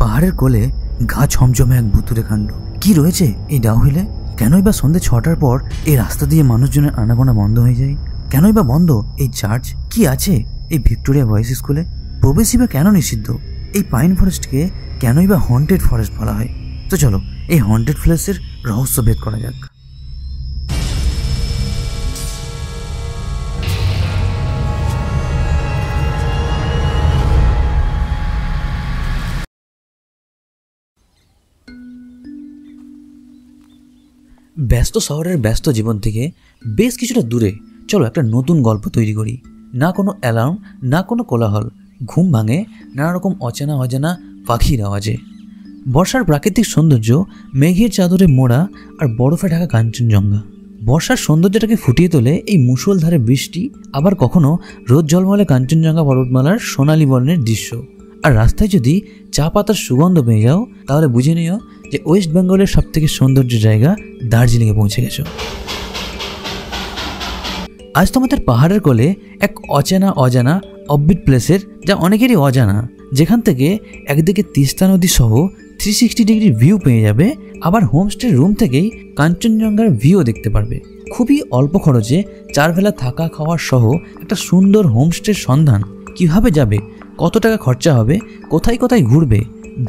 পাহাড়ের কোলে গা ছমছমে এক ভুতুরে কাণ্ড কি রয়েছে এই ডাউহিলে? কেনই বা সন্ধ্যে 6টার পর এই রাস্তা দিয়ে মানুষজনের আনাগোনা বন্ধ হয়ে যায়? কেনই বা বন্ধ এই চার্চ? কি আছে এই ভিক্টোরিয়া বয়েজ স্কুলে? প্রবেশই বা কেন নিষিদ্ধ? এই পাইন ফরেস্টকে কেনই বা হন্টেড ফরেস্ট বলা হয়? তো চলো এই হন্টেড প্লেসের রহস্য ভেদ করা যাক। ব্যস্ত শহরের ব্যস্ত জীবন থেকে বেশ কিছুটা দূরে চলো একটা নতুন গল্প তৈরি করি। না কোনো অ্যালার্ম, না কোনো কোলাহল, ঘুম ভাঙে নানা রকম অচেনা অজানা পাখির আওয়াজে। বর্ষার প্রাকৃতিক সৌন্দর্য, মেঘের চাদরে মোড়া আর বরফে ঢাকা কাঞ্চনজঙ্ঘা। বর্ষার সৌন্দর্যটাকে ফুটিয়ে তোলে এই মুষলধারে বৃষ্টি, আবার কখনো রোদ ঝলমলে কাঞ্চনজঙ্ঘা পর্বতমালার সোনালী বর্ণের দৃশ্য। আর রাস্তায় যদি চা পাতার সুগন্ধ পেয়ে যাও তাহলে বুঝে নিও যে ওয়েস্ট বেঙ্গলের সবথেকে সৌন্দর্য জায়গা দার্জিলিংয়ে পৌঁছে গেছো। আজ তোমাদের পাহাড়ের কোলে এক অচেনা অজানা অফবিট প্লেসের, যা অনেকেরই অজানা, যেখান থেকে একদিকে তিস্তা নদী সহ 360 ডিগ্রি ভিউ পেয়ে যাবে, আবার হোমস্টে রুম থেকেই কাঞ্চনজঙ্ঘার ভিউ দেখতে পারবে। খুবই অল্প খরচে 4 বেলা থাকা খাওয়ার সহ একটা সুন্দর হোমস্টের সন্ধান কিভাবে যাবে, কত টাকা খরচা হবে, কোথায় কোথায় ঘুরবে,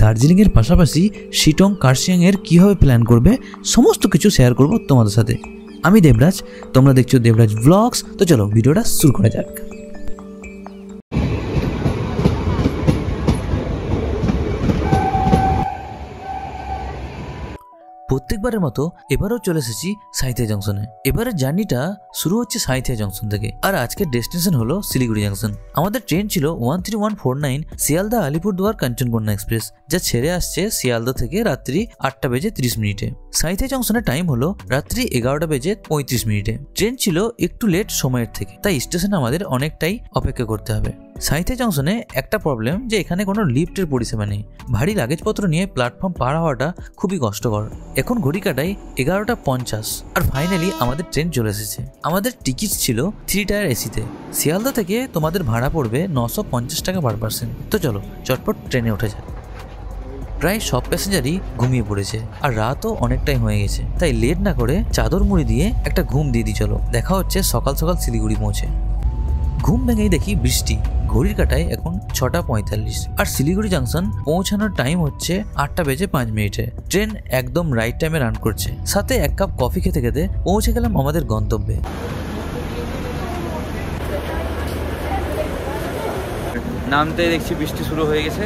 দার্জিলিংয়ের পাশাপাশি শিটং কার্শিয়াংয়ের কীভাবে প্ল্যান করবে, সমস্ত কিছু শেয়ার করব তোমাদের সাথে। আমি দেবরাজ, তোমরা দেখছো দেবরাজ ব্লগস। তো চলো ভিডিওটা শুরু করা যাক। প্রত্যেকবারের মতো এবারও চলে এসেছি সাঁইথিয়া জংশনে। এবারের জার্নিটা শুরু হচ্ছে সাঁইথিয়া জংশন থেকে, আর আজকের ডেস্টিনেশন হলো শিলিগুড়ি জংশন। আমাদের ট্রেন ছিল 13149 শিয়ালদা আলিপুরদুয়ার কাঞ্চনকন্যা এক্সপ্রেস, যা ছেড়ে আসছে শিয়ালদা থেকে রাত্রি 8টা বেজে 30 মিনিটে। সাঁইথিয়া জংশনের টাইম হলো রাত্রি 11টা বেজে 35 মিনিটে। ট্রেন ছিল একটু লেট সময়ের থেকে, তাই স্টেশনে আমাদের অনেকটাই অপেক্ষা করতে হবে। সাঁইথিয়া জংশনে একটা প্রবলেম যে এখানে কোনো লিফটের পরিষেবা নেই। ভারী লাগেজপত্র নিয়ে প্ল্যাটফর্ম পার হওয়াটা খুবই কষ্টকর। এখন ঘড়ি কাটাই 11টা 50 আর ফাইনালি আমাদের ট্রেন চলে এসেছে। আমাদের টিকিট ছিল 3 টায়ার এসিতে। শিয়ালদা থেকে তোমাদের ভাড়া পড়বে 950 টাকা পার পার্সন। তো চলো চটপট ট্রেনে উঠে যায়। প্রায় সব প্যাসেঞ্জারই ঘুমিয়ে পড়েছে আর রাতও অনেকটাই হয়ে গেছে, তাই লেট না করে চাদর মুড়ি দিয়ে একটা ঘুম দিয়ে দিই। চলো দেখা হচ্ছে সকাল সকাল শিলিগুড়ি পৌঁছে। ঘুম ভেঙেই দেখি বৃষ্টি। ঘড়ির কাটায় এখন 6টা 45 আর শিলিগুড়ি জাংশন পৌঁছানোর টাইম হচ্ছে 8টা বেজে 5 মিনিটে। ট্রেন একদম রাইট টাইমে রান করছে। সাথে এক কাপ কফি খেতে খেতে পৌঁছে গেলাম আমাদের গন্তব্যে। নামতে দেখছি বৃষ্টি শুরু হয়ে গেছে।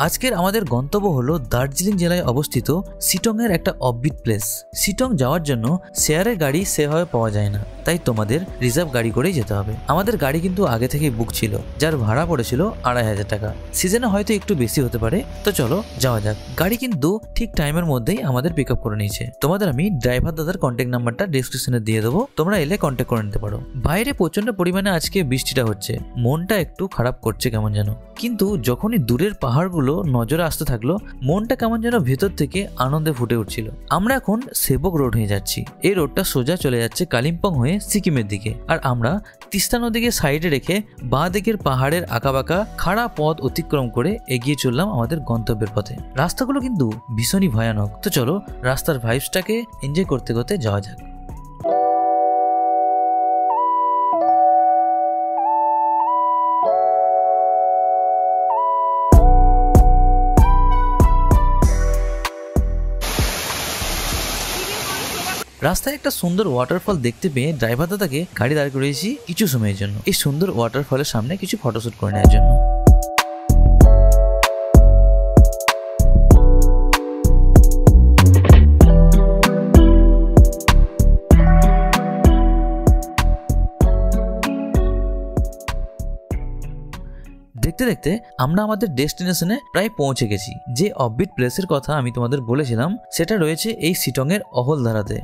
আজকের আমাদের গন্তব্য হলো দার্জিলিং জেলায় অবস্থিত শিটংয়ের একটা অফবিট প্লেস। শিটং যাওয়ার জন্য শেয়ারের গাড়ি সেভাবে পাওয়া যায় না, তাই তোমাদের রিজার্ভ গাড়ি করেই যেতে হবে। আমাদের গাড়ি কিন্তু আগে থেকেই বুক ছিল, যার ভাড়া পড়েছিল 2500 টাকা। সিজনে হয়তো একটু বেশি হতে পারে। তো চলো যাওয়া যাক। গাড়ি কিন্তু ঠিক টাইমের মধ্যেই আমাদের পিক আপ করে নিয়েছে। তোমাদের আমি ড্রাইভার দাদার কন্ট্যাক্ট নাম্বারটা ডেসক্রিপশনে দিয়ে দেবো, তোমরা এলে কন্ট্যাক্ট করে নিতে পারো। বাইরে প্রচন্ড পরিমাণে আজকে বৃষ্টিটা হচ্ছে, মনটা একটু খারাপ করছে কেমন যেন। কিন্তু যখনই দূরের পাহাড়গুলো নজরে আসতে থাকলো, মনটা কেমন যেন ভেতর থেকে আনন্দে ফুটে উঠছিল। আমরা এখন সেবক রোড হয়ে যাচ্ছি। এই রোডটা সোজা চলে যাচ্ছে কালিম্পং হয়ে সিকিমের দিকে, আর আমরা তিস্তা নদীকে সাইডে রেখে বাঁ দিকের পাহাড়ের আঁকাবাঁকা খাড়া পথ অতিক্রম করে এগিয়ে চললাম আমাদের গন্তব্যের পথে। রাস্তাগুলো কিন্তু ভীষণই ভয়ানক। তো চলো রাস্তার ভাইবসটাকে এনজয় করতে করতে যাওয়া যাক। রাস্তায় একটা সুন্দর ওয়াটারফল দেখতে পেয়ে ড্রাইভার দাদাকে গাড়ি দাঁড় করিয়েছি কিছু সময়ের জন্য, এই সুন্দর ওয়াটারফলের সামনে কিছু ফটোশুট করে নেওয়ার জন্য। দেখতে দেখতে আমরা আমাদের ডেস্টিনেশনে প্রায় পৌঁছে গেছি। যে অফবিট প্লেসের কথা আমি তোমাদের বলেছিলাম সেটা রয়েছে এই শিটংয়ের অহলধারাতে।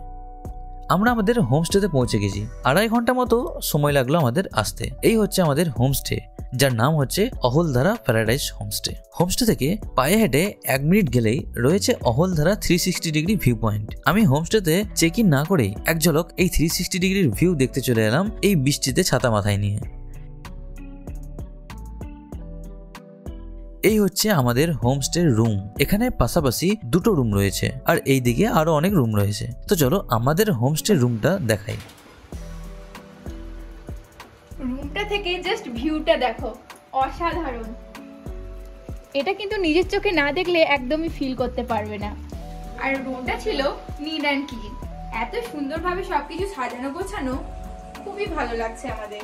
আমরা আমাদের হোমস্টেতে পৌঁছে গেছি। 2.5 ঘন্টা মতো সময় লাগলো আমাদের আসতে। এই হচ্ছে আমাদের হোমস্টে, যার নাম হচ্ছে অহলধারা প্যারাডাইস হোমস্টে। হোমস্টে থেকে পায়ে হেঁটে 1 মিনিট গেলেই রয়েছে অহলধারা 360 ডিগ্রি ভিউ পয়েন্ট। আমি হোমস্টেতে চেক ইন না করেই এক ঝলক এই 360 ডিগ্রির ভিউ দেখতে চলে এলাম এই বৃষ্টিতে ছাতা মাথায় নিয়ে। এই হচ্ছে আমাদের হোমস্টের রুম। এখানে পাশাপাশি দুটো রুম রয়েছে আর এই দিকে আরো অনেক রুম রয়েছে। তো চলো আমাদের হোমস্টের রুমটা দেখাই। রুমটা থেকে জাস্ট ভিউটা দেখো, অসাধারণ। এটা কিন্তু নিজের চোখে না দেখলে একদমই ফিল করতে পারবে না। আর রুমটা ছিল নিট অ্যান্ড ক্লিন, এত সুন্দরভাবে সবকিছু সাজানো গোছানো, খুবই ভালো লাগছে আমাদের।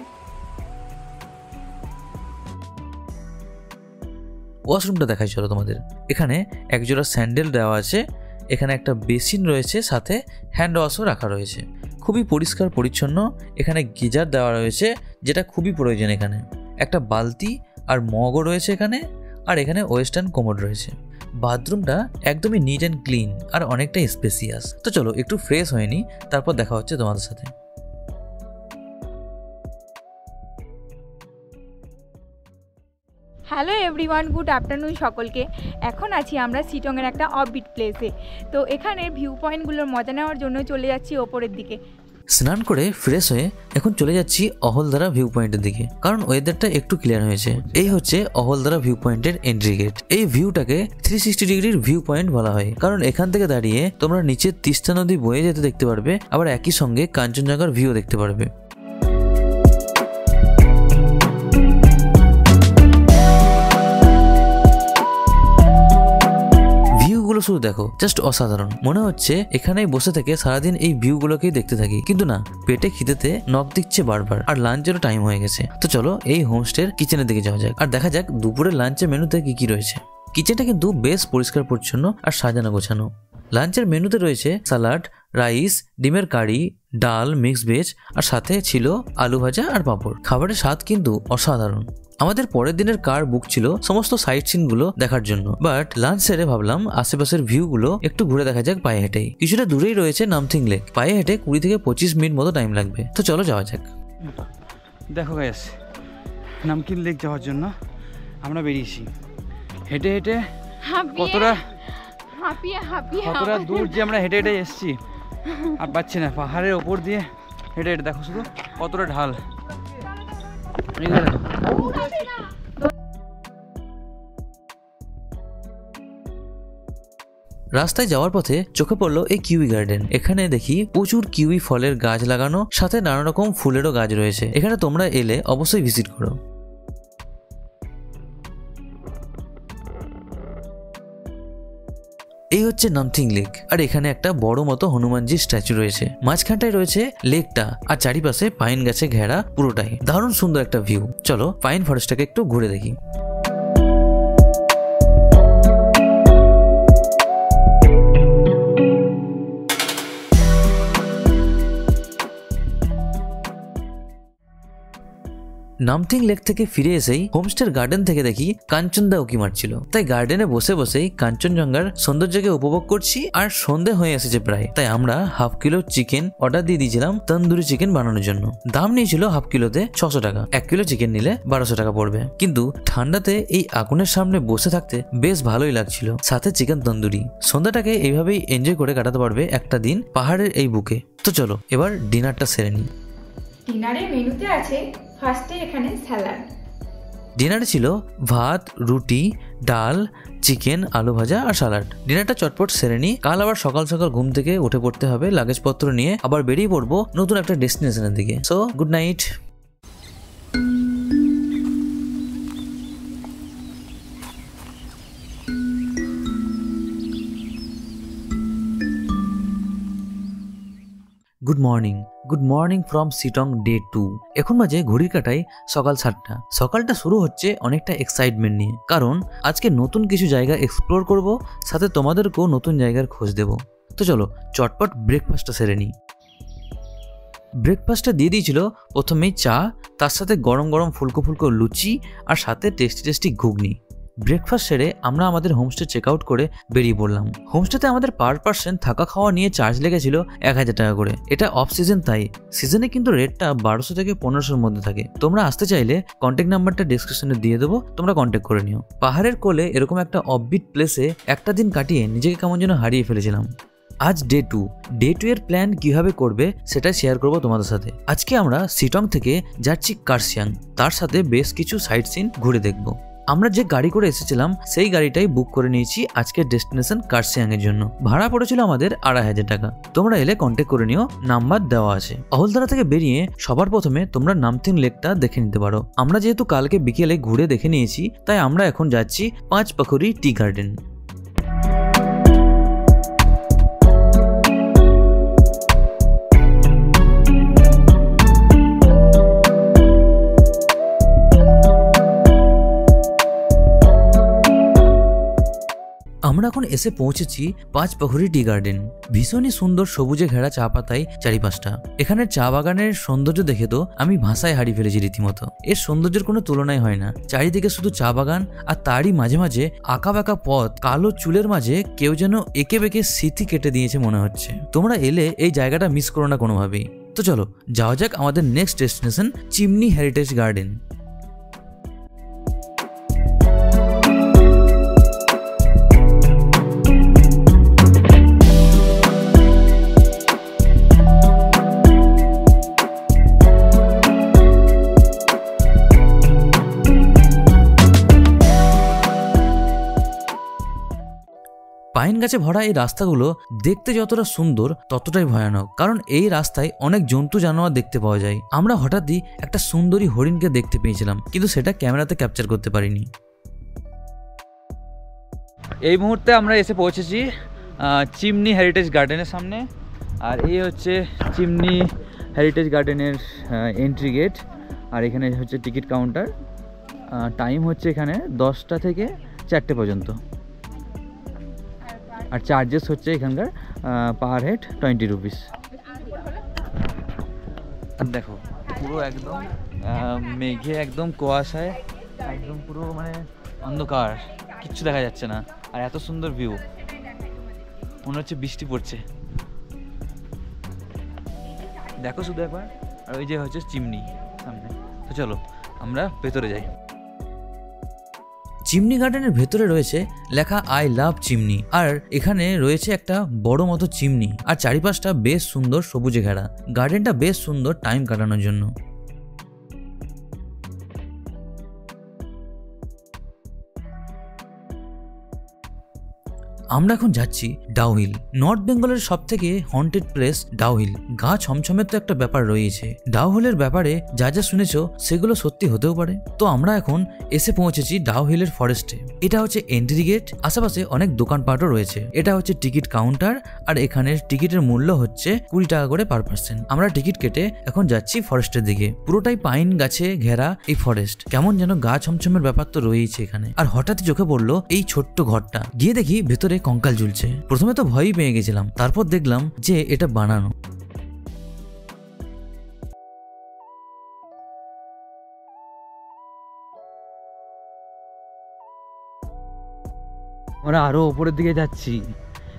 ওয়াশরুমটা দেখাই চলো তোমাদের। এখানে একজোড়া স্যান্ডেল দেওয়া আছে, এখানে একটা বেসিন রয়েছে, সাথে হ্যান্ড ওয়াশও রাখা রয়েছে। খুবই পরিষ্কার পরিচ্ছন্ন। এখানে গিজার দেওয়া রয়েছে যেটা খুবই প্রয়োজন। এখানে একটা বালতি আর মগও রয়েছে এখানে, আর এখানে ওয়েস্টার্ন কোমোড রয়েছে। বাথরুমটা একদমই নিট অ্যান্ড ক্লিন আর অনেকটা স্পেসিয়াস। তো চলো একটু ফ্রেশ হয়ে নি, তারপর দেখা হচ্ছে তোমাদের সাথে। হ্যালো এভরিওয়ান, গুড আফটারনুন সকলকে। এখন আছি আমরা শিটংয়ের একটা অফবিট প্লেসে। তো এখানে ভিউ পয়েন্টগুলোর মজা নেওয়ার জন্য চলে যাচ্ছি ওপরের দিকে। স্নান করে ফ্রেশ হয়ে এখন চলে যাচ্ছি অহলদারা ভিউ পয়েন্টের দিকে, কারণ ওয়েদারটা একটু ক্লিয়ার হয়েছে। এই হচ্ছে অহলদারা ভিউ পয়েন্টের এন্ট্রি গেট। এই ভিউটাকে 360 ডিগ্রির ভিউ পয়েন্ট বলা হয়, কারণ এখান থেকে দাঁড়িয়ে তোমরা নিচে তিস্তা নদী বয়ে যেতে দেখতে পারবে, আবার একই সঙ্গে কাঞ্চনজঙ্ঘার ভিউ দেখতে পারবে। শুধু দেখো, জাস্ট অসাধারণ। মনে হচ্ছে এখানেই বসে থেকে সারাদিন এই ভিউ গুলোকেই দেখতে থাকি, কিন্তু না, পেটে খিদেতে নখ দিচ্ছে বারবার, আর লাঞ্চেরও টাইম হয়ে গেছে। তো চলো এই হোমস্টের কিচেনের দিকে যাওয়া যাক আর দেখা যাক দুপুরের লাঞ্চের মেনুতে কি কি রয়েছে। কিচেনটা কিন্তু বেশ পরিষ্কার পরিচ্ছন্ন আর সাজানো গোছানো। লাঞ্চের মেনুতে রয়েছে সালাড, রাইস, ডিমের কারি, ডাল, মিক্স ভেজ, আর সাথে ছিল আলু ভাজা আর পাঁপড়। খাবারের স্বাদ কিন্তু অসাধারণ। আমাদের পরের দিনের কার বুক ছিল সমস্ত সাইট সিন গুলো দেখার জন্য, বাট লাঞ্চ সেরে ভাবলাম আশেপাশের ভিউ গুলো একটু ঘুরে দেখা যাক পায়ে হেঁটেই। কিছুটা দূরেই রয়েছে নামথিং লেক, পায়ে হেঁটে 20 থেকে 25 মিনিট মতো টাইম লাগবে। তো চলো যাওয়া যাক। দেখো গাইস, নামকিন লেক যাওয়ার জন্য আমরা বেরিয়েছি। হেঁটে হেঁটে কতটা দূর যে আমরা হেঁটে হেঁটে এসেছি আর পাচ্ছি না। পাহাড়ের ওপর দিয়ে হেঁটে হেঁটে দেখো শুধু কতটা ঢাল। রাস্তায় যাওয়ার পথে চোখে পড়লো এই কিউই গার্ডেন। এখানে দেখি প্রচুর কিউই ফলের গাছ লাগানো, সাথে নানা রকম ফুলেরও গাছ রয়েছে। এখানে তোমরা এলে অবশ্যই ভিজিট করো। এই হচ্ছে নামথিং লেক, আর এখানে একটা বড় মতো হনুমানজির স্ট্যাচু রয়েছে। মাঝখানটায় রয়েছে লেকটা, আর চারিপাশে পাইন গাছে ঘেরা পুরোটাই। দারুণ সুন্দর একটা ভিউ। চলো পাইন ফরেস্টটাকে একটু ঘুরে দেখি। নামথিং লেক থেকে ফিরে এসেই হোমস্টের গার্ডেন থেকে দেখি কাঞ্চনদা উকি মারছিল, তাই গার্ডেনে বসে বসেই কাঞ্চনজঙ্ঘার সৌন্দর্যকে উপভোগ করছি। আর সন্ধে হয়ে এসেছে প্রায়, তাই আমরা হাফ কিলো চিকেন অর্ডার দিয়ে দিয়েছিলাম তন্দুরি চিকেন বানানোর জন্য। দাম নিয়েছিল হাফ কিলোতে 600 টাকা, 1 কিলো চিকেন নিলে 1200 টাকা পড়বে। কিন্তু ঠান্ডাতে এই আগুনের সামনে বসে থাকতে বেশ ভালোই লাগছিল, সাথে চিকেন তন্দুরি। সন্ধ্যাটাকে এইভাবেই এনজয় করে কাটাতে পারবে একটা দিন পাহাড়ের এই বুকে। তো চলো এবার ডিনারটা সেরে নিই। ডিনারের মেনুতে আছে ফার্স্টে এখানে স্যালাড। ডিনারে ছিল ভাত, রুটি, ডাল, চিকেন, আলু ভাজা আর সালাড। ডিনারটা চটপট সেরে নিই, কাল আবার সকাল সকাল ঘুম থেকে উঠে পড়তে হবে লাগেজপত্র নিয়ে, আবার বেরিয়ে পড়বো নতুন একটা ডেস্টিনেশনের দিকে। So good night. Good morning from Sittong day 2। এখন বাজে ঘড়ির কাটায় সকাল 7টা। সকালটা শুরু হচ্ছে অনেকটা এক্সাইটমেন্ট নিয়ে, কারণ আজকে নতুন কিছু জায়গা এক্সপ্লোর করব, সাথে তোমাদেরকেও নতুন জায়গার খোঁজ দেব। তো চলো চটপট ব্রেকফাস্টটা সেরে নিই। ব্রেকফাস্টটা দিয়ে দিয়েছিল প্রথমেই চা, তার সাথে গরম গরম ফুলকো ফুলকো লুচি, আর সাথে টেস্টি টেস্টি ঘুগনি। ব্রেকফাস্ট সেরে আমরা আমাদের হোমস্টে চেক আউট করে বেরিয়ে পড়লাম। হোমস্টেতে আমাদের পার পার্সন থাকা খাওয়া নিয়ে চার্জ লেগেছিল 1000 টাকা করে। এটা অফ সিজন, তাই সিজনে কিন্তু রেটটা 1200 থেকে 1500-র মধ্যে থাকে। তোমরা আসতে চাইলে কন্ট্যাক্ট নাম্বারটা ডেসক্রিপশনে দিয়ে দেবো, তোমরা কন্ট্যাক্ট করে নিও। পাহাড়ের কোলে এরকম একটা অফবিট প্লেসে একটা দিন কাটিয়ে নিজেকে কেমন যেন হারিয়ে ফেলেছিলাম। আজ ডে 2 এর প্ল্যান কিভাবে করবে সেটা শেয়ার করব তোমাদের সাথে। আজকে আমরা শিটং থেকে যাচ্ছি কার্শিয়াং, তার সাথে বেশ কিছু সাইট সিন ঘুরে দেখব। আমরা যে গাড়ি করে এসেছিলাম সেই গাড়িটাই বুক করে নিয়েছি আজকের ডেস্টিনেশন কার্সিয়াং এর জন্য। ভাড়া পড়েছিল আমাদের 2500 টাকা। তোমরা এলে কন্ট্যাক্ট করে নিও, নাম্বার দেওয়া আছে। অহলদারা থেকে বেরিয়ে সবার প্রথমে তোমরা নামথিং লেকটা দেখে নিতে পারো। আমরা যেহেতু কালকে বিকেলে ঘুরে দেখে নিয়েছি, তাই আমরা এখন যাচ্ছি 5 পাখুরি টি গার্ডেন। আমরা এখন এসে পৌঁছেছি 5 পাখুরি টি গার্ডেন। ভীষণই সুন্দর সবুজে ঘেরা চা পাতায় চারিপাশটা। এখানের চা বাগানের সৌন্দর্য দেখে তো আমি ভাষায় হারিয়ে ফেলেছি রীতিমতো। এর সৌন্দর্যের কোনো তুলনাই হয় না। চারিদিকে শুধু চা বাগান, আর তারই মাঝে মাঝে আঁকা বাঁকা পথ, কালো চুলের মাঝে কেউ যেন এঁকে বেঁকে স্মৃতি কেটে দিয়েছে মনে হচ্ছে। তোমরা এলে এই জায়গাটা মিস করো না কোনোভাবেই। তো চলো যাওয়া যাক আমাদের next destination chimney heritage garden. Pine গাছে ভরা এই রাস্তাগুলো দেখতে যতটা সুন্দর ততটাই ভয়ানক, কারণ এই রাস্তায় অনেক জন্তু জানোয়ার দেখতে পাওয়া যায়। আমরা হঠাৎই একটা সুন্দরী হরিণকে দেখতে পেয়েছিলাম, কিন্তু সেটা ক্যামেরাতে ক্যাপচার করতে পারিনি। এই মুহূর্তে আমরা এসে পৌঁছেছি চিমনি হেরিটেজ গার্ডেনের সামনে। আর এই হচ্ছে চিমনি হেরিটেজ গার্ডেনের এন্ট্রি গেট। আর এখানে হচ্ছে টিকিট কাউন্টার। টাইম হচ্ছে এখানে 10টা থেকে 4টে পর্যন্ত। আর চার্জেস হচ্ছে এখানকার পার হেড 20 রুপিস। আর দেখো পুরো একদম মেঘে একদম কুয়াশায় একদম পুরো মানে অন্ধকার, কিচ্ছু দেখা যাচ্ছে না। আর এত সুন্দর ভিউ, মনে হচ্ছে বৃষ্টি পড়ছে। দেখো শুধু একবার। আর ওই যে হচ্ছে চিমনি সামনে। তো চলো আমরা ভেতরে যাই। চিমনি গার্ডেনের ভেতরে রয়েছে লেখা আই লাভ চিমনি। আর এখানে রয়েছে একটা বড় মতো চিমনি, আর চারিপাশটা বেশ সুন্দর সবুজে ঘেরা। গার্ডেনটা বেশ সুন্দর টাইম কাটানোর জন্য। আমরা এখন যাচ্ছি ডাউ হিল। নর্থ বেঙ্গলের সব থেকে হন্টেড প্লেস ডাউ হিল। গা ছমছমের তো একটা ব্যাপার রয়েছে। ডাউ হিলের ব্যাপারে যা যা শুনেছো সেগুলো সত্যি হতেও পারে। তো আমরা এখন এসে পৌঁছেছি ডাউ হিলের ফরেস্টে। এটা হচ্ছে এন্ট্রি গেট, আশেপাশে অনেক দোকানপাটও রয়েছে। এটা হচ্ছে টিকিট কাউন্টার, আর এখানের টিকিটের মূল্য হচ্ছে 20 টাকা করে পার পার্সন। আমরা টিকিট কেটে এখন যাচ্ছি ফরেস্টের দিকে। পুরোটাই পাইন গাছে ঘেরা এই ফরেস্ট। কেমন যেন গা ছমছমের ব্যাপার তো রয়েছে এখানে। আর হঠাৎই চোখে পড়লো এই ছোট্ট ঘরটা। গিয়ে দেখি ভেতরে কঙ্কাল ঝুলছে। প্রথমে তো ভয়ই পেয়ে গেছিলাম, তারপর দেখলাম যে এটা বানানো। আমরা আরো উপরের দিকে যাচ্ছি।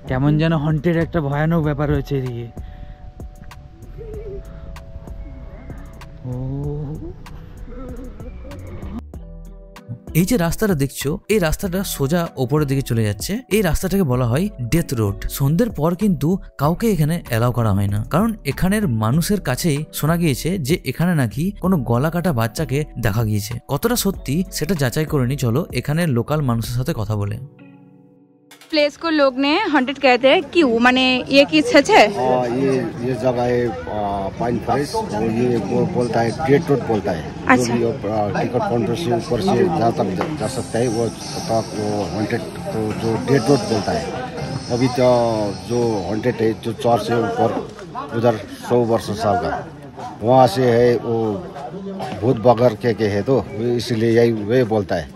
কেমন যেন হন্টেড একটা ভয়ানক ব্যাপার রয়েছে এদিকে। ও এই যে রাস্তাটা দেখছো, এই রাস্তাটা সোজা ওপরের দিকে চলে যাচ্ছে। এই রাস্তাটাকে বলা হয় ডেথ রোড। সন্ধ্যের পর কিন্তু কাউকে এখানে এলাও করা হয় না, কারণ এখানের মানুষের কাছেই শোনা গিয়েছে যে এখানে নাকি কোনো গলা কাটা বাচ্চাকে দেখা গিয়েছে। কতটা সত্যি সেটা যাচাই করে নি, চলো এখানের লোকাল মানুষের সাথে কথা বলে। प्लेस को लोग ने हॉन्टेड कहते हैं, क्यों? माने ये की सच है? ये जगह है पाइन फॉरेस्ट। ये वो बोलता है डेथ रोड बोलता है। अच्छा। जो भी टिकट काउंटर से ऊपर से जहाँ तक जा सकता है वो तक वो हॉन्टेड, तो जो डेथ रोड बोलता है। अभी तो जो हॉन्टेड है जो 4 से ऊपर उधर 100 वर्ष साल का वहाँ से है वो भूत बगर के है, तो इसलिए यही वे बोलता है।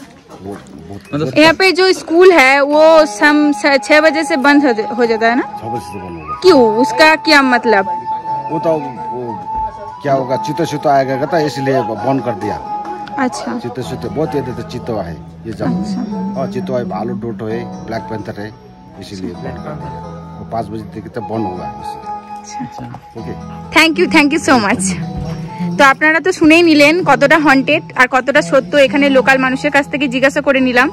यहाँ पे जो स्कूल है वो शाम 6 बजे से बंद हो जाता है ना? 6 बजे से बंद होगा। क्यों? उसका क्या मतलब? वो तो वो क्या होगा, चीतो आएगा था इसलिए बंद कर दिया। अच्छा। चीतो बहुत ये चीतो है ये जब। और चीतो है, आलू डोटो है, ब्लैक पैंथर है, इसीलिए बंद कर दिया। वो 5 बजे तक तो बंद होगा। Okay, thank you so much. তো আপনারা তো শুনেই নিলেন কতটা হন্টেড আর কতটা সত্য। এখানে লোকাল মানুষের কাছ থেকে জিজ্ঞাসা করে নিলাম।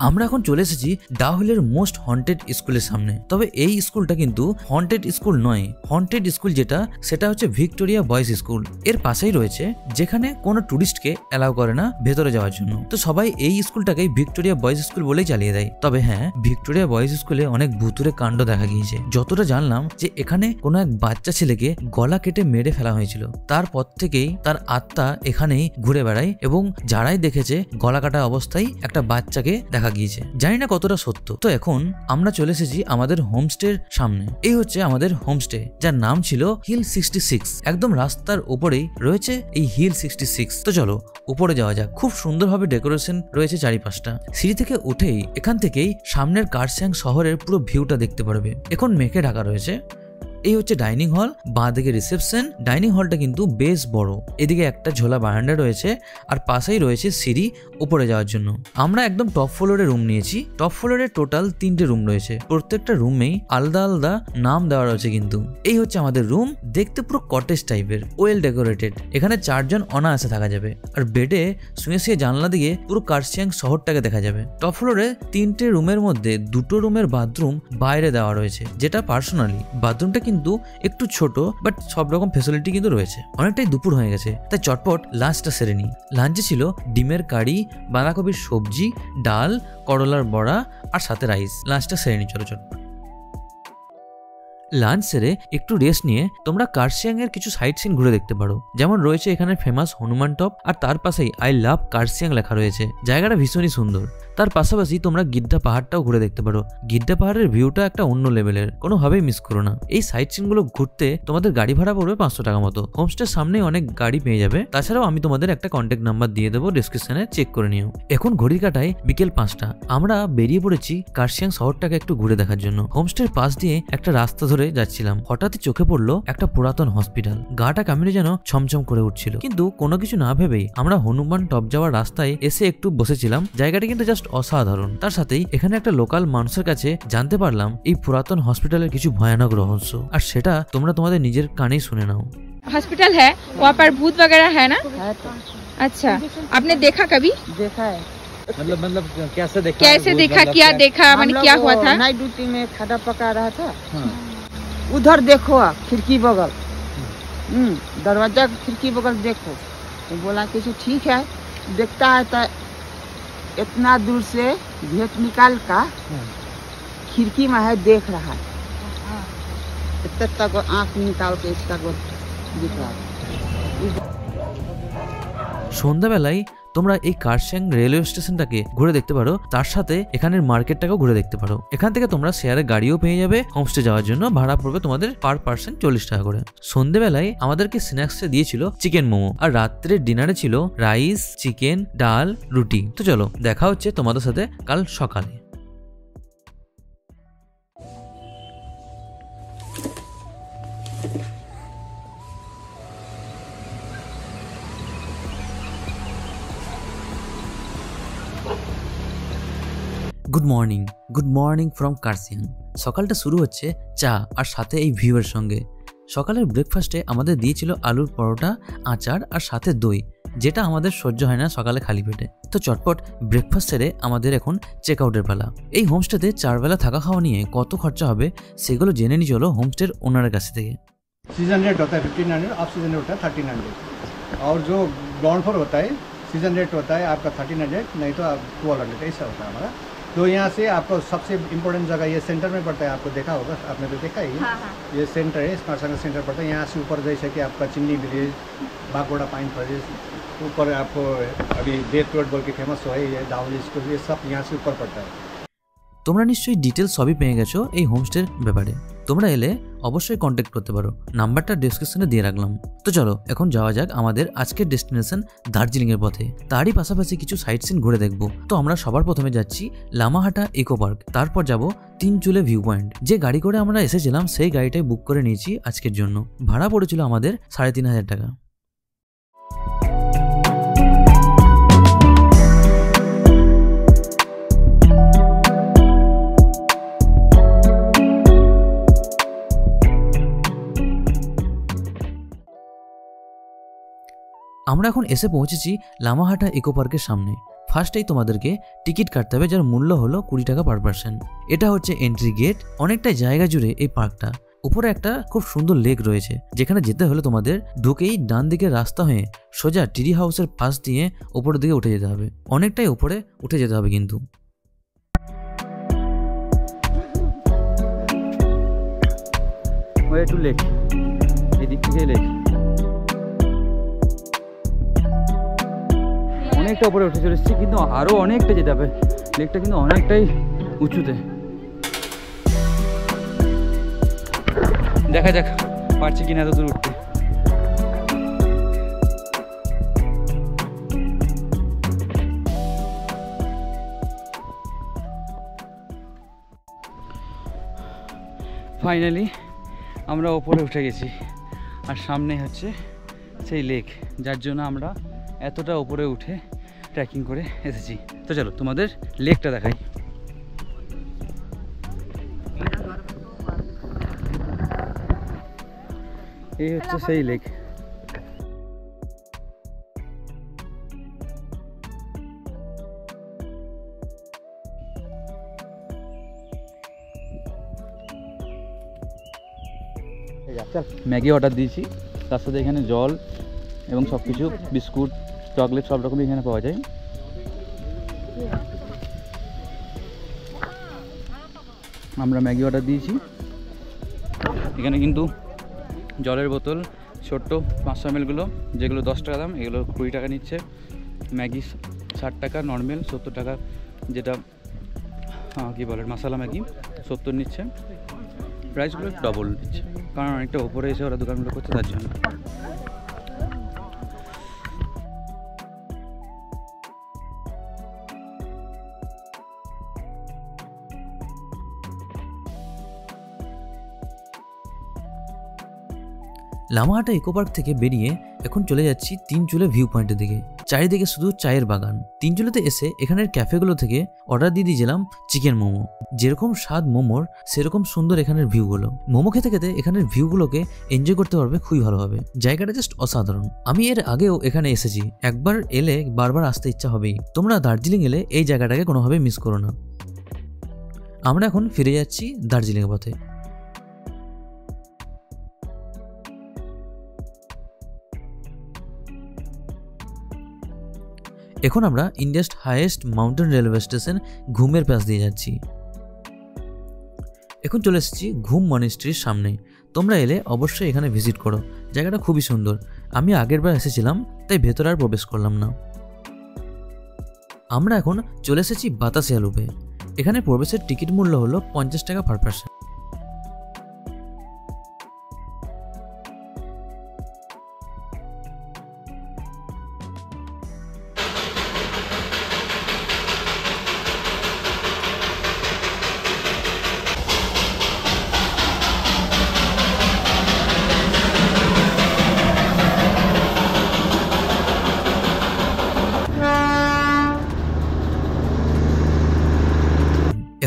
আমরা এখন চলে এসেছি ডাহুলের মোস্ট হন্টেড স্কুলের সামনে। তবে এই স্কুলটা কিন্তু হন্টেড স্কুল নয়। হন্টেড স্কুল যেটা সেটা হচ্ছে ভিক্টোরিয়া বয়েজ স্কুল। এর পাশেই রয়েছে, যেখানে কোনো টুরিস্টকে অ্যালাউ করে না ভেতরে যাওয়ার জন্য। তো সবাই এই স্কুলটাকে ভিক্টোরিয়া বয়েজ স্কুল বলেই চালিয়ে দেয়। তবে হ্যাঁ, ভিক্টোরিয়া বয়েজ স্কুলে অনেক ভুতুরে কাণ্ড দেখা গিয়েছে। যতটা জানলাম যে এখানে কোনো এক বাচ্চা ছেলেকে গলা কেটে মেরে ফেলা হয়েছিল। তারপর থেকেই তার আত্মা এখানেই ঘুরে বেড়ায় এবং যারাই দেখেছে গলা কাটা অবস্থায় একটা বাচ্চাকে দেখা গিয়েছে। জানি না কতটা সত্য। তো এখন আমরা চলে এসেছি আমাদের হোমস্টের সামনে। এই হচ্ছে আমাদের হোমস্টে, যার নাম ছিল হিল 66। একদম রাস্তার উপরেই রয়েছে এই হিল 66। তো চলো উপরে যাওয়া যাক। খুব সুন্দরভাবে ডেকোরেশন রয়েছে চারিপাশটা। সিঁড়ি থেকে উঠেই এখান থেকেই সামনের কার্সিয়াং শহরের পুরো ভিউটা দেখতে পারবে। এখন মেঘে ঢাকা রয়েছে। এই হচ্ছে ডাইনিং হল, বাঁ দিকে রিসেপশন। ডাইনিং হলটা কিন্তু বেশ বড়। এদিকে একটা ঝোলা বারান্দা রয়েছে আর পাশেই রয়েছে সিঁড়ি উপরে যাওয়ার জন্য। আমরা একদম টপ ফ্লোরে রুম নিয়েছি। টপ ফ্লোরে টোটাল 3টে রুম রয়েছে। প্রত্যেকটা রুমেই আলাদা আলাদা নাম দেওয়া রয়েছে কিন্তু। এই হচ্ছে আমাদের রুম, দেখতে পুরো কটেজ টাইপের, ওয়েল ডেকোরেটেড। এখানে 4 জন অনায়াসে থাকা যাবে। আর বেডে শুয়ে শুয়ে জানলা দিয়ে পুরো কার্সিয়াং শহরটাকে দেখা যাবে। টপ ফ্লোরে 3টে রুমের মধ্যে 2টো রুমের বাথরুম বাইরে দেওয়া রয়েছে, যেটা পার্সোনালি। বাথরুমটা কিন্তু একটু ছোট, বাট সব রকম ফেসিলিটি কিন্তু রয়েছে। অনেকটাই দুপুর হয়ে গেছে, তাই চটপট লাঞ্চটা সেরে নিই। লাঞ্চে ছিল ডিমের কারি, বাঁধাকপির সবজি, ডাল, করলার বড়া আর সাথে রাইস। লাঞ্চটা সেরে নিই চলো চটপট। লাঞ্চ সেরে একটু রেস্ট নিয়ে তোমরা কার্সিয়াং এর কিছু সাইট সিন ঘুরে দেখতে পারো। যেমন রয়েছে এখানে ফেমাস হনুমান টপ, আর তার পাশেই আই লাভ কার্সিয়াং লেখা রয়েছে। জায়গাটা ভীষণই সুন্দর। তার পাশাপাশি তোমরা গিদ্দা পাহাড়টাও ঘুরে দেখতে পারো। গিদ্দা পাহাড়ের ভিউটা একটা অন্য লেভেলের, কোনোভাবেই মিস করো না। এই সাইট সিন গুলো ঘুরতে তোমাদের গাড়ি ভাড়া পড়বে 500 টাকা মতো। হোমস্টের সামনে অনেক গাড়ি পেয়ে যাবে। তাছাড়াও আমি তোমাদের একটা কন্ট্যাক্ট নাম্বার দিয়ে দেবো ডিসক্রিপশনে, চেক করে নিও। এখন ঘড়ির কাটায় বিকেল 5টা। আমরা বেরিয়ে পড়েছি কার্সিয়াং শহরটাকে একটু ঘুরে দেখার জন্য। হোমস্টের পাশ দিয়ে একটা রাস্তা ধরে যাচ্ছিলাম। হঠাৎই চোখে পড়লো একটা পুরাতন হসপিটাল। গাটা কামিনে যেন ছমছম করে উঠছিল। কিন্তু কোনো কিছু না ভেবেই আমরা হনুমান টপ যাওয়ার রাস্তায় এসে একটু বসেছিলাম। জায়গাটা কিন্তু জাস্ট অসাধারণ। তার সাথেই এখানে একটা লোকাল মানুষের কাছে জানতে পারলাম এই পুরাতন হসপিটালের কিছু ভয়ানক রহস্য, আর সেটা তোমরা তোমাদের নিজের কানেই শুনে नाओ। हॉस्पिटल है, वहाँ पर भूत वगैरह है ना? है तो। अच्छा, आपने देखा कभी? देखा है। मतलब कैसे देखा? कैसे देखा, क्या देखा, माने क्या हुआ था? नाइट ड्यूटी में खाना पका रहा था। उधर देखो खिड़की बगल, दरवाजा खिड़की बगल देखो। तो बोला कि ठीक है। देखता है तो इतना दूर से भेंट निकाल का खिड़की में है, देख रहा है। इतना तक आँख निकाल के इसका दिख रहा है। সন্ধ্যাবেলায় তোমরা এই কার্সিয়াং রেলওয়ে স্টেশনটাকে ঘুরে দেখতে পারো। তার সাথে এখানের মার্কেটটাকেও ঘুরে দেখতে পারো। এখান থেকে তোমরা শেয়ারে গাড়িও পেয়ে যাবে। হোমস্টে যাওয়ার জন্য ভাড়া পড়বে তোমাদের পার পার্সন 40 টাকা করে। সন্ধ্যেবেলায় আমাদেরকে স্ন্যাক্সে দিয়েছিল চিকেন মোমো, আর রাত্রের ডিনারে ছিল রাইস, চিকেন, ডাল, রুটি। তো চলো দেখা হচ্ছে তোমাদের সাথে কাল সকালে। Good morning from Kurseong. সকালটা শুরু হচ্ছে চা আর সাথে এই ভিউয়ের সঙ্গে। সকালের ব্রেকফাস্টে আমাদের দিয়েছিল আলুর পরোটা, আচার আর সাথে দই, যেটা আমাদের সহ্য হয় না সকালে খালি পেটে। তো চটপট ব্রেকফাস্ট সেরে আমাদের এখন চেক আউটের পালা। এই হোমস্টেতে 4 বেলা থাকা খাওয়া নিয়ে কত খরচা হবে সেগুলো জেনে নিয়ে চলো হোমস্টের ওনারের কাছ থেকে। सीजन रेट होता है 1500, ऑफ सीजन रेट होता है 1300, और जो ग्राउंड फ्लोर होता है सीजन रेट होता है आपका 1300, नहीं तो 1200, ऐसा होता है हमारा। तो यहाँ से आपको सबसे इम्पोर्टेंट जगह ये सेंटर में पड़ता है, आपको देखा होगा, आपने तो देखा ही। ये सेंटर है, स्मार्ट सेंटर पड़ता है। यहाँ से ऊपर जैसे कि आपका चिन्नी विलेज, बागोड़ा पाइन फॉरेस्ट, ऊपर आपको अभी डेथ रोड बोल के फेमस है, ये डाउली स्कूल, ये सब यहाँ से ऊपर पड़ता है। তোমরা নিশ্চয়ই ডিটেলস সবই পেয়ে গেছো এই হোমস্টের ব্যাপারে। তোমরা এলে অবশ্যই কন্ট্যাক্ট করতে পারো, নাম্বারটা ডেসক্রিপশনে দিয়ে রাখলাম। তো চলো এখন যাওয়া যাক আমাদের আজকের ডেস্টিনেশন দার্জিলিং এর পথে। তারই পাশাপাশি কিছু সাইট সিন ঘুরে দেখবো। তো আমরা সবার প্রথমে যাচ্ছি লামাহাটা ইকো পার্ক, তারপর যাব তিনচুলে ভিউ পয়েন্ট। যে গাড়ি করে আমরা এসেছিলাম সেই গাড়িটাই বুক করে নিয়েছি আজকের জন্য। ভাড়া পড়েছিল আমাদের 3500 টাকা। আমরা এখন এসে পৌঁছেছি লামাহাটা ইকো পার্কের সামনে। ফার্স্টেই তোমাদেরকে টিকিট কাটতে হবে, যার মূল্য হলো 20 টাকা পার পার্সন। এটা হচ্ছে এন্ট্রি গেট। অনেকটা জায়গা জুড়ে এই পার্কটা। উপরে একটা খুব সুন্দর লেক রয়েছে, যেখানে যেতে হলে তোমাদের ঢুকেই ডান দিকের রাস্তা হয়ে সোজা টিরি হাউসের পাশ দিয়ে উপরের দিকে উঠে যেতে হবে। অনেকটাই উপরে উঠে যেতে হবে কিন্তু। ওয়ে টু লেক, এদিক থেকে লেক। অনেকটা উপরে উঠে চলে এসেছি, কিন্তু আরও অনেকটা যেতে হবে। লেকটা কিন্তু অনেকটাই উঁচুতে। দেখা যাক পারছি কিনা এত দূর উঠতে। ফাইনালি আমরা ওপরে উঠে গেছি, আর সামনে হচ্ছে সেই লেক, যার জন্য আমরা এতটা উপরে উঠে ট্রেকিং করে এসেছি। তো চলো তোমাদের লেকটা দেখাই। এই হচ্ছে সেই লেক। ম্যাগি অর্ডার দিয়েছি, তার সাথে এখানে জল এবং সব কিছু বিস্কুট চকলেট সব রকমই এখানে পাওয়া যায়। আমরা ম্যাগি অর্ডার দিয়েছি। এখানে কিন্তু জলের বোতল ছোট্ট 500 ml গুলো, যেগুলো 10 টাকা দাম, এগুলো 20 টাকা নিচ্ছে। ম্যাগি 60 টাকা, নর্মাল 70 টাকা, যেটা কী বলে মশলা ম্যাগি 70 নিচ্ছে। প্রাইসগুলো ডবল নিচ্ছে, কারণ অনেকটা উপরে এসে ওরা দোকানগুলো করছে তার জন্য। লামাহাটা ইকো পার্ক থেকে বেরিয়ে এখন চলে যাচ্ছি তিনচুলে ভিউ পয়েন্টের দিকে। চারিদিকে শুধু চায়ের বাগান। তিনচুলেতে এসে এখানের ক্যাফেগুলো থেকে অর্ডার দিয়ে দিয়েছিলাম চিকেন মোমো। যেরকম স্বাদ মোমোর, সেরকম সুন্দর এখানের ভিউগুলো। মোমো খেতে খেতে এখানের ভিউগুলোকে এনজয় করতে পারবে খুবই ভালোভাবে। জায়গাটা জাস্ট অসাধারণ। আমি এর আগেও এখানে এসেছি, একবার এলে বারবার আসতে ইচ্ছা হবেই। তোমরা দার্জিলিং এলে এই জায়গাটাকে কোনোভাবে মিস করো না। আমরা এখন ফিরে যাচ্ছি দার্জিলিং এর পথে। এখন আমরা India's highest mountain railway station ঘুমের পাশ দিয়ে যাচ্ছি। এখন চলে এসেছি ঘুম মনিস্ট্রির সামনে। তোমরা এলে অবশ্যই এখানে ভিজিট করো, জায়গাটা খুবই সুন্দর। আমি আগের বার এসেছিলাম, তাই ভেতরে আর প্রবেশ করলাম না। আমরা এখন চলে এসেছি বাতাসিয়া লুপে। এখানে প্রবেশের টিকিট মূল্য হলো 50 টাকা পার পার্সন।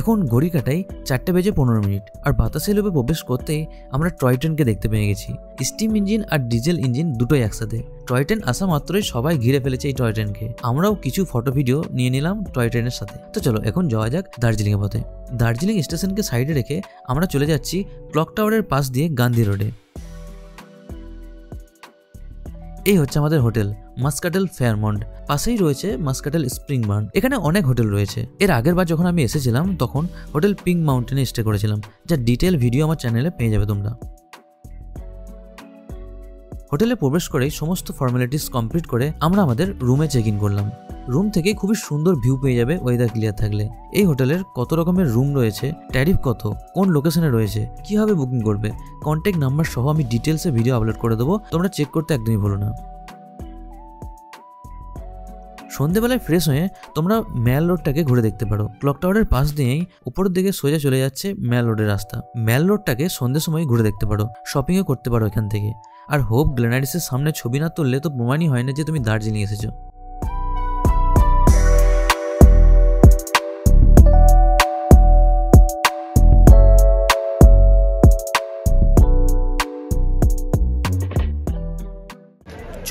এখন ঘড়ি কাটাই 4:15 আর বাতাসিয়া লুপে প্রবেশ করতেই আমরা টয় ট্রেনকে দেখতে পেয়ে গেছি। স্টিম ইঞ্জিন আর ডিজেল ইঞ্জিন দুটোই একসাথে। টয় ট্রেন আসা মাত্রই সবাই ঘিরে ফেলেছে এই টয় ট্রেনকে। আমরাও কিছু ফটো ভিডিও নিয়ে নিলাম টয় ট্রেনের সাথে। তো চলো এখন যাওয়া যাক দার্জিলিং এর পথে। দার্জিলিং স্টেশনকে সাইডে রেখে আমরা চলে যাচ্ছি ক্লক টাওয়ারের পাশ দিয়ে গান্ধী রোডে। এই হচ্ছে আমাদের হোটেল মাস্কাটেল ফেয়ারমন্ট। পাশেই রয়েছে মাস্কাটেল স্প্রিং বার্ন। এখানে অনেক হোটেল রয়েছে। এর আগের বার যখন আমি এসেছিলাম তখন হোটেল পিঙ্ক মাউন্টেনে স্টে করেছিলাম, যার ডিটেল ভিডিও আমার চ্যানেলে পেয়ে যাবে তোমরা। হোটেলে প্রবেশ করেই সমস্ত ফর্মালিটিস কমপ্লিট করে আমরা আমাদের রুমে চেক ইন করলাম। রুম থেকে খুবই সুন্দর ভিউ পেয়ে যাবে ওয়েদার ক্লিয়ার থাকলে। এই হোটেলের কত রকমের রুম রয়েছে, ট্যারিফ কত, কোন লোকেশনে রয়েছে, কিভাবে বুকিং করবে, কন্ট্যাক্ট নাম্বার সহ আমি ডিটেলসে ভিডিও আপলোড করে দেবো, তোমরা চেক করতে একদমই ভুলো না। সন্ধ্যেবেলায় ফ্রেশ হয়ে তোমরা ম্যাল রোডটাকে ঘুরে দেখতে পারো। ক্লক টাওয়ারের পাশ দিয়েই উপরের দিকে সোজা চলে যাচ্ছে ম্যাল রোডের রাস্তা। ম্যাল রোডটাকে সন্ধ্যের সময় ঘুরে দেখতে পারো, শপিংও করতে পারো এখান থেকে। আর হোপ গ্লেনারিসের সামনে ছবি না তুললে তো প্রমাণই হয় না যে তুমি দার্জিলিং এসেছো।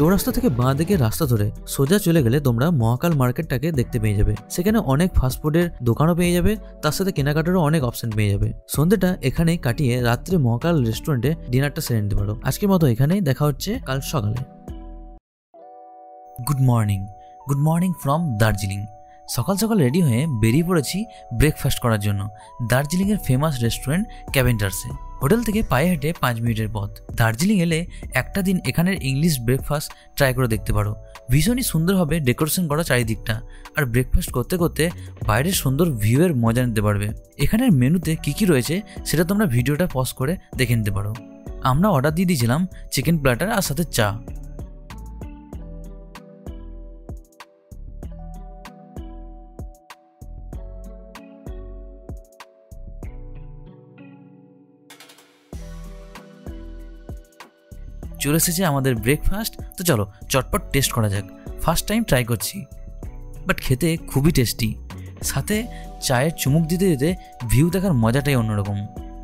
চৌরাস্তা থেকে বাঁ দিকে রাস্তা ধরে সোজা চলে গেলে তোমরা মহাকাল মার্কেটটাকে দেখতে পেয়ে যাবে। সেখানে অনেক ফাস্টফুডের দোকানও পেয়ে যাবে, তার সাথে কেনাকাটারও অনেক অপশন পেয়ে যাবে। সন্ধ্যেটা এখানেই কাটিয়ে রাত্রে মহাকাল রেস্টুরেন্টে ডিনারটা সেরে নিতে পারো। আজকের মতো এখানেই দেখা হচ্ছে কাল সকালে। Good morning from Darjeeling. সকাল সকাল রেডি হয়ে বেরিয়ে পড়েছি ব্রেকফাস্ট করার জন্য দার্জিলিংয়ের ফেমাস রেস্টুরেন্ট ক্যাভেন্টার্সে। হোটেল থেকে পায়ে হেঁটে 5 মিনিটের পথ। দার্জিলিং এলে একটা দিন এখানের ইংলিশ ব্রেকফাস্ট ট্রাই করে দেখতে পারো। ভীষণই সুন্দরভাবে ডেকোরেশন করা চারিদিকটা, আর ব্রেকফাস্ট করতে করতে বাইরের সুন্দর ভিউয়ের মজা নিতে পারবে। এখানের মেনুতে কী কী রয়েছে সেটা তোমরা ভিডিওটা পজ করে দেখে নিতে পারো। আমরা অর্ডার দিয়ে দিয়েছিলাম চিকেন প্ল্যাটার আর সাথে চা। চলে এসেছে আমাদের ব্রেকফাস্ট। তো চলো চটপট টেস্ট করা যাক। ফার্স্ট টাইম ট্রাই করছি, বাট খেতে খুবই টেস্টি। সাথে চায়ের চুমুক দিতে দিতে ভিউ দেখার মজাটাই অন্যরকম।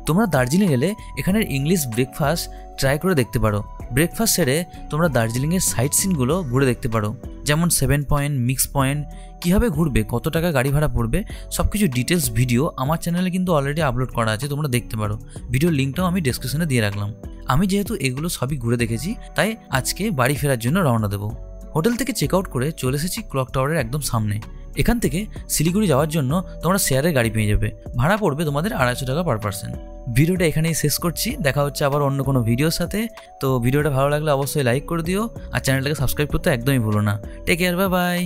তোমরা দার্জিলিং এলে এখানের ইংলিশ ব্রেকফাস্ট ট্রাই করে দেখতে পারো। ব্রেকফাস্ট সেরে তোমরা দার্জিলিংয়ের সাইট সিনগুলো ঘুরে দেখতে পারো, যেমন 7 পয়েন্ট, মিক্স পয়েন্ট, কীভাবে ঘুরবে, কত টাকা গাড়ি ভাড়া পড়বে, সব কিছু ডিটেলস ভিডিও আমার চ্যানেলে কিন্তু অলরেডি আপলোড করা আছে, তোমরা দেখতে পারো। ভিডিওর লিঙ্কটাও আমি ডেসক্রিপশনে দিয়ে রাখলাম। আমি যেহেতু এগুলো সবই ঘুরে দেখেছি, তাই আজকে বাড়ি ফেরার জন্য রওনা দেবো। হোটেল থেকে চেক আউট করে চলে এসেছি ক্লক টাওয়ারের একদম সামনে। এখান থেকে শিলিগুড়ি যাওয়ার জন্য তোমরা শেয়ারের গাড়ি পেয়ে যাবে। ভাড়া পড়বে তোমাদের 250 টাকা পার পার্সন। ভিডিওটা এখানেই শেষ করছি। দেখা হচ্ছে আবার অন্য কোনো ভিডিওর সাথে। তো ভিডিওটা ভালো লাগলে অবশ্যই লাইক করে দিও, আর চ্যানেলটাকে সাবস্ক্রাইব করতে একদমই ভুলো না। Take care, bye by.